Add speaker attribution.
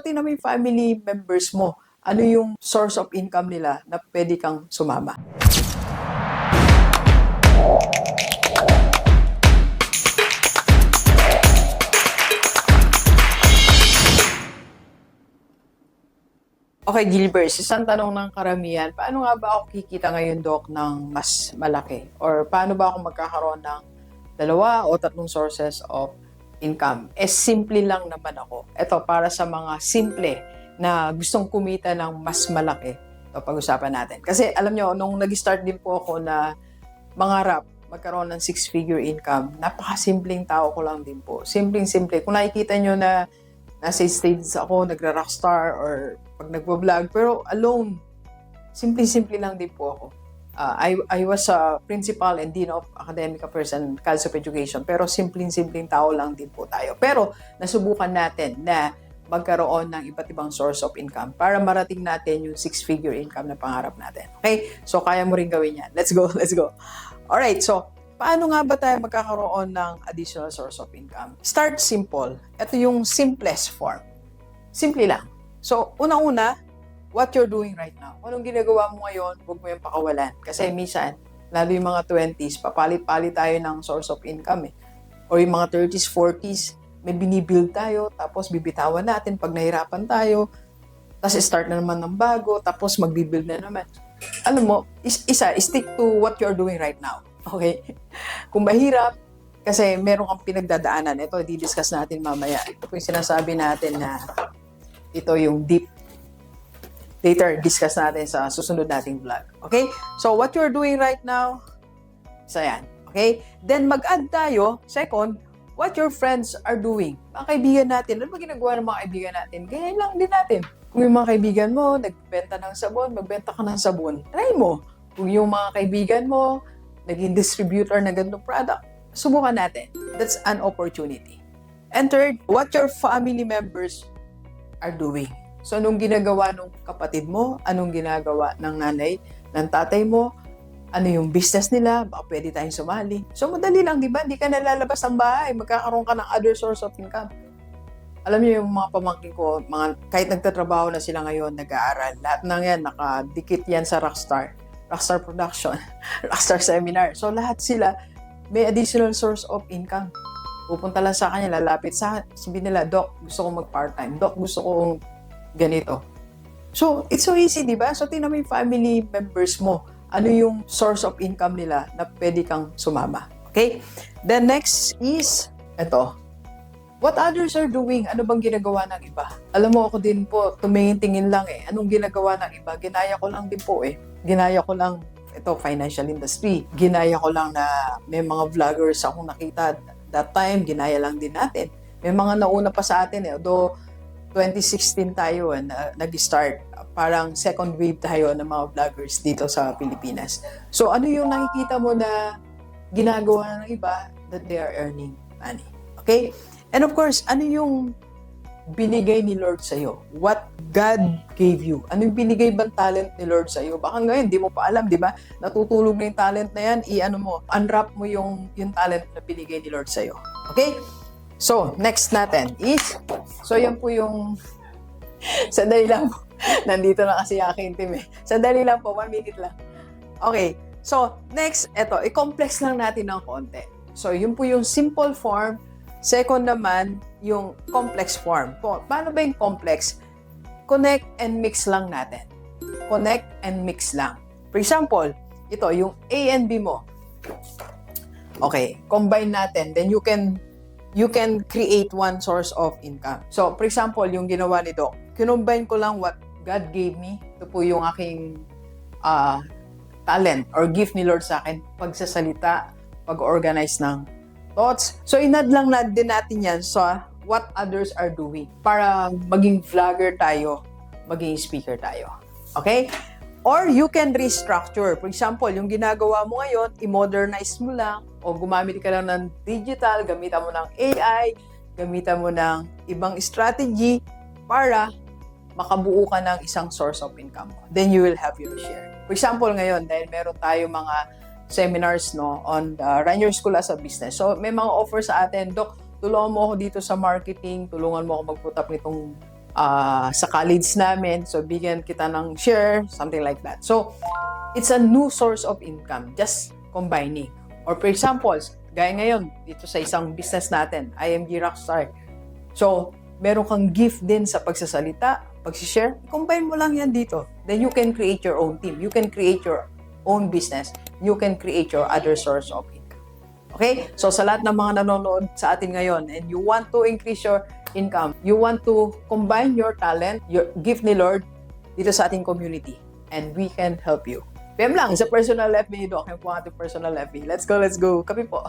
Speaker 1: Tingnan mo yung family members mo. Ano yung source of income nila na pwede kang sumama? Okay, Gilbert, isang tanong ng karamihan, paano nga ba ako kikita ngayon, Doc, ng mas malaki? Or paano ba ako magkakaroon ng 2 o 3 sources of income? Simple lang naman ako. Ito, para sa mga simple na gustong kumita ng mas malaki, ito, pag-usapan natin. Kasi alam nyo, nung nag-start din po ako na mangarap, magkaroon ng 6-figure income, napakasimpleng tao ko lang din po. Simpleng-simple. Kung nakikita nyo na nasa stage ako, nagra-rockstar or pag nagbo-vlog, pero alone, simple-simple lang din po ako. I was a principal and dean of academic affairs and college of education, pero simpleng-simpleng tao lang din po tayo. Pero nasubukan natin na magkaroon ng iba't ibang source of income para marating natin yung 6-figure income na pangarap natin. Okay? So, kaya mo rin gawin yan. Let's go, let's go. Alright, so, paano nga ba tayo magkakaroon ng additional source of income? Start simple. Ito yung simplest form. Simple lang. So, unang-una, what you're doing right now. Anong ginagawa mo ngayon, huwag mo yung pakawalan. Kasi minsan, lalo yung mga 20s, papalit-palit tayo ng source of income eh. Or yung mga 30s, 40s, may binibuild tayo, tapos bibitawan natin pag nahirapan tayo, tapos start na naman ng bago, tapos magbibuild na naman. Alam mo, stick to what you're doing right now. Okay? Kung mahirap, kasi meron kang pinagdadaanan, ito, di-discuss natin mamaya. Ito po yung sinasabi natin na ito yung deep. Later, discuss natin sa susunod nating vlog. Okay? So, what you're doing right now, isa yan. Okay? Then, mag-add tayo, second, what your friends are doing. Mga kaibigan natin, ano ba ginagawa ng mga kaibigan natin? Ganyan lang din natin. Kung yung mga kaibigan mo, nagbenta ng sabon, magbenta ka ng sabon. Try mo. Kung yung mga kaibigan mo, naging distributor ng ganitong product, subukan natin. That's an opportunity. And third, what your family members are doing. So, anong ginagawa ng kapatid mo? Anong ginagawa ng nanay, ng tatay mo? Ano yung business nila? Baka pwede tayong sumali. So, madali lang, di ba? Hindi ka nalalabas ng bahay. Magkakaroon ka ng other source of income. Alam niyo yung mga pamangkin ko, kahit nagtatrabaho na sila ngayon, nag-aaral. Lahat ng yan, nakadikit yan sa Rockstar. Rockstar Production, Rockstar Seminar. So, lahat sila may additional source of income. Pupunta lang sa kanya, lalapit sa sabihin nila, Doc, gusto kong mag-part-time. Doc, gusto kong ganito. So, it's so easy, di ba? So, tingnan mo yung family members mo. Ano yung source of income nila na pwede kang sumama. Okay? Then next is, ito. What others are doing? Ano bang ginagawa ng iba? Alam mo, ako din po, tumingin-tingin lang eh. Anong ginagawa ng iba? Ginaya ko lang din po eh. Ginaya ko lang, ito, financial industry. Ginaya ko lang na may mga vloggers akong nakita. That time, ginaya lang din natin. May mga nauna pa sa atin eh. Although, 2016 tayo nag-start. Parang second wave tayo ng mga vloggers dito sa Pilipinas. So, ano yung nakikita mo na ginagawa ng iba that they are earning money? Okay? And of course, ano yung binigay ni Lord sa'yo? What God gave you? Ano yung binigay bang talent ni Lord sa'yo? Baka ngayon, di mo pa alam, di ba? Natutulog na yung talent na yan, unwrap mo yung talent na binigay ni Lord sa'yo. Okay? So, next natin is, so yan po yung, sandali lang po. Nandito na kasi aking team eh. Sandali lang po, 1 minute lang. Okay, so next, eto, i-complex lang natin ng konti. So, yun po yung simple form. Second naman, yung complex form. Paano ba yung complex? Connect and mix lang natin. Connect and mix lang. For example, ito, yung A and B mo. Okay, combine natin. Then you can create one source of income. So, for example, yung ginawa ni Doc, kinumbine ko lang what God gave me. Ito po yung aking talent or gift ni Lord sa akin. Pagsasalita, pag-organize ng thoughts. So, inad lang din natin yan sa what others are doing para maging vlogger tayo, maging speaker tayo. Okay? Or you can restructure. For example, yung ginagawa mo ngayon, i-modernize mo lang o gumamit ka lang ng digital, gamitan mo ng AI, gamitan mo ng ibang strategy para makabuo ka ng isang source of income mo. Then you will have your share. For example, ngayon, dahil meron tayo mga seminars on Run Your School as a Business. So, may mga offer sa atin, Doc, tulungan mo ako dito sa marketing, tulungan mo ako mag-put up nitong sa college namin. So, bigyan kita ng share, something like that. So, it's a new source of income, just combining. Or for example, gaya ngayon, dito sa isang business natin, IMG Rockstar. So, meron kang gift din sa pagsasalita, pag-share, combine mo lang yan dito. Then you can create your own team. You can create your own business. You can create your other source of income. Okay? So, sa lahat ng mga nanonood sa atin ngayon and you want to increase your income, you want to combine your talent, your gift ni Lord dito sa ating community. And we can help you. PM lang sa personal FB, Doc. Yung po ating personal FB. Let's go, let's go. Kapi po.